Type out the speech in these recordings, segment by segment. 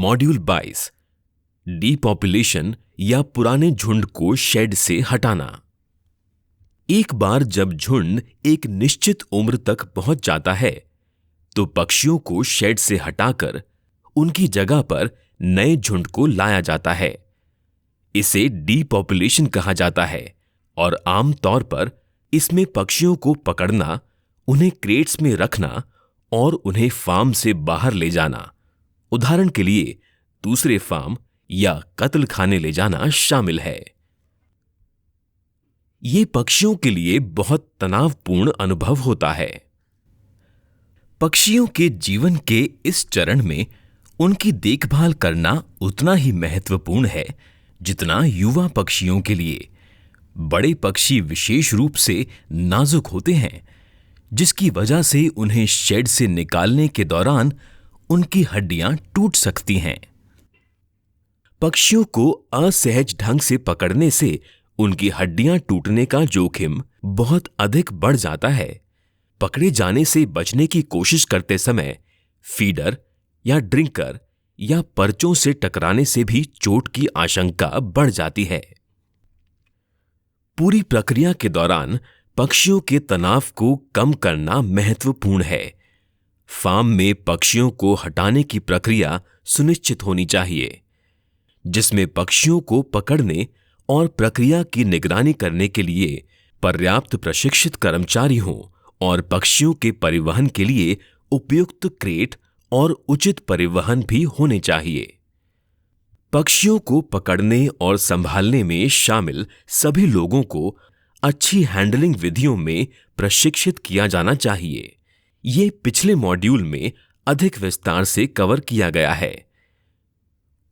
Module 22 डीपॉपुलेशन या पुराने झुंड को शेड से हटाना। एक बार जब झुंड एक निश्चित उम्र तक पहुंच जाता है तो पक्षियों को शेड से हटाकर उनकी जगह पर नए झुंड को लाया जाता है। इसे डीपॉपुलेशन कहा जाता है और आम तौर पर इसमें पक्षियों को पकड़ना, उन्हें क्रेट्स में रखना और उन्हें फार्म से बाहर ले जाना, उदाहरण के लिए दूसरे फार्म या कत्ल खाने ले जाना शामिल है। ये पक्षियों के लिए बहुत तनावपूर्ण अनुभव होता है। पक्षियों के जीवन के इस चरण में उनकी देखभाल करना उतना ही महत्वपूर्ण है जितना युवा पक्षियों के लिए। बड़े पक्षी विशेष रूप से नाजुक होते हैं, जिसकी वजह से उन्हें शेड से निकालने के दौरान उनकी हड्डियां टूट सकती हैं। पक्षियों को असहज ढंग से पकड़ने से उनकी हड्डियां टूटने का जोखिम बहुत अधिक बढ़ जाता है। पकड़े जाने से बचने की कोशिश करते समय फीडर या ड्रिंकर या पर्चों से टकराने से भी चोट की आशंका बढ़ जाती है। पूरी प्रक्रिया के दौरान पक्षियों के तनाव को कम करना महत्वपूर्ण है। फार्म में पक्षियों को हटाने की प्रक्रिया सुनिश्चित होनी चाहिए, जिसमें पक्षियों को पकड़ने और प्रक्रिया की निगरानी करने के लिए पर्याप्त प्रशिक्षित कर्मचारी हों और पक्षियों के परिवहन के लिए उपयुक्त क्रेट और उचित परिवहन भी होने चाहिए। पक्षियों को पकड़ने और संभालने में शामिल सभी लोगों को अच्छी हैंडलिंग विधियों में प्रशिक्षित किया जाना चाहिए। ये पिछले मॉड्यूल में अधिक विस्तार से कवर किया गया है।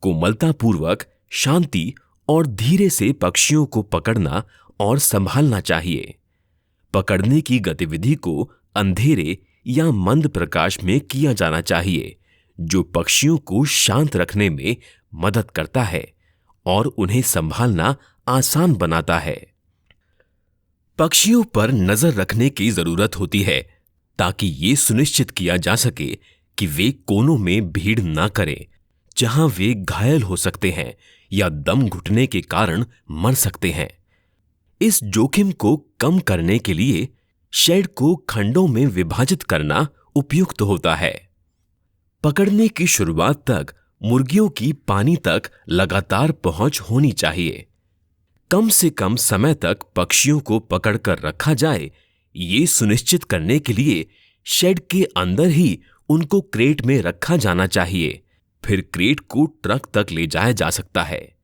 कोमलतापूर्वक, शांति और धीरे से पक्षियों को पकड़ना और संभालना चाहिए। पकड़ने की गतिविधि को अंधेरे या मंद प्रकाश में किया जाना चाहिए, जो पक्षियों को शांत रखने में मदद करता है और उन्हें संभालना आसान बनाता है। पक्षियों पर नजर रखने की जरूरत होती है ताकि ये सुनिश्चित किया जा सके कि वे कोनों में भीड़ ना करें, जहां वे घायल हो सकते हैं या दम घुटने के कारण मर सकते हैं। इस जोखिम को कम करने के लिए शेड को खंडों में विभाजित करना उपयुक्त होता है। पकड़ने की शुरुआत तक मुर्गियों की पानी तक लगातार पहुंच होनी चाहिए। कम से कम समय तक पक्षियों को पकड़कर रखा जाए, ये सुनिश्चित करने के लिए शेड के अंदर ही उनको क्रेट में रखा जाना चाहिए। फिर क्रेट को ट्रक तक ले जाया जा सकता है।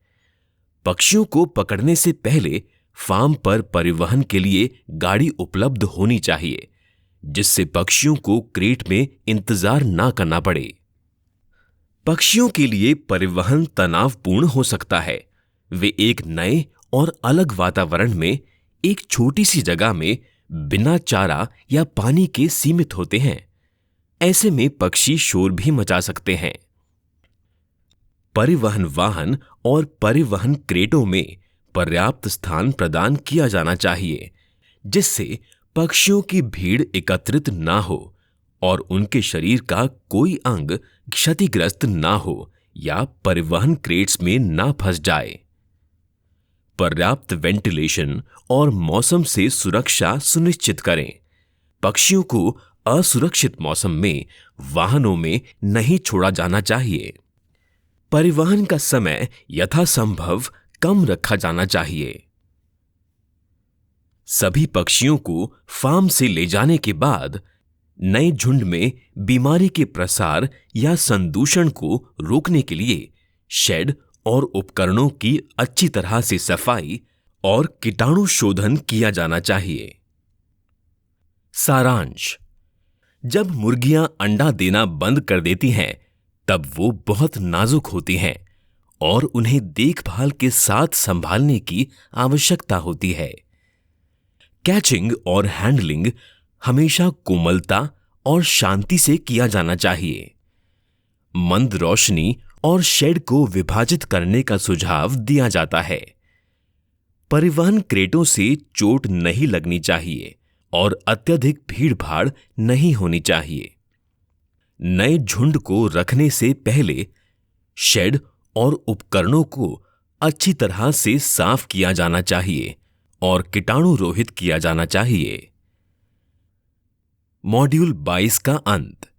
पक्षियों को पकड़ने से पहले फार्म पर परिवहन के लिए गाड़ी उपलब्ध होनी चाहिए, जिससे पक्षियों को क्रेट में इंतजार ना करना पड़े। पक्षियों के लिए परिवहन तनावपूर्ण हो सकता है। वे एक नए और अलग वातावरण में एक छोटी सी जगह में बिना चारा या पानी के सीमित होते हैं। ऐसे में पक्षी शोर भी मचा सकते हैं। परिवहन वाहन और परिवहन क्रेटों में पर्याप्त स्थान प्रदान किया जाना चाहिए, जिससे पक्षियों की भीड़ एकत्रित ना हो और उनके शरीर का कोई अंग क्षतिग्रस्त ना हो या परिवहन क्रेट्स में ना फंस जाए। पर्याप्त वेंटिलेशन और मौसम से सुरक्षा सुनिश्चित करें। पक्षियों को असुरक्षित मौसम में वाहनों में नहीं छोड़ा जाना चाहिए। परिवहन का समय यथासंभव कम रखा जाना चाहिए। सभी पक्षियों को फार्म से ले जाने के बाद नए झुंड में बीमारी के प्रसार या संदूषण को रोकने के लिए शेड और उपकरणों की अच्छी तरह से सफाई और कीटाणु शोधन किया जाना चाहिए। सारांश: जब मुर्गियां अंडा देना बंद कर देती हैं, तब वो बहुत नाजुक होती हैं और उन्हें देखभाल के साथ संभालने की आवश्यकता होती है। कैचिंग और हैंडलिंग हमेशा कोमलता और शांति से किया जाना चाहिए। मंद रोशनी और शेड को विभाजित करने का सुझाव दिया जाता है। परिवहन क्रेटों से चोट नहीं लगनी चाहिए और अत्यधिक भीड़-भाड़ नहीं होनी चाहिए। नए झुंड को रखने से पहले शेड और उपकरणों को अच्छी तरह से साफ किया जाना चाहिए और कीटाणु रहित किया जाना चाहिए। मॉड्यूल 22 का अंत।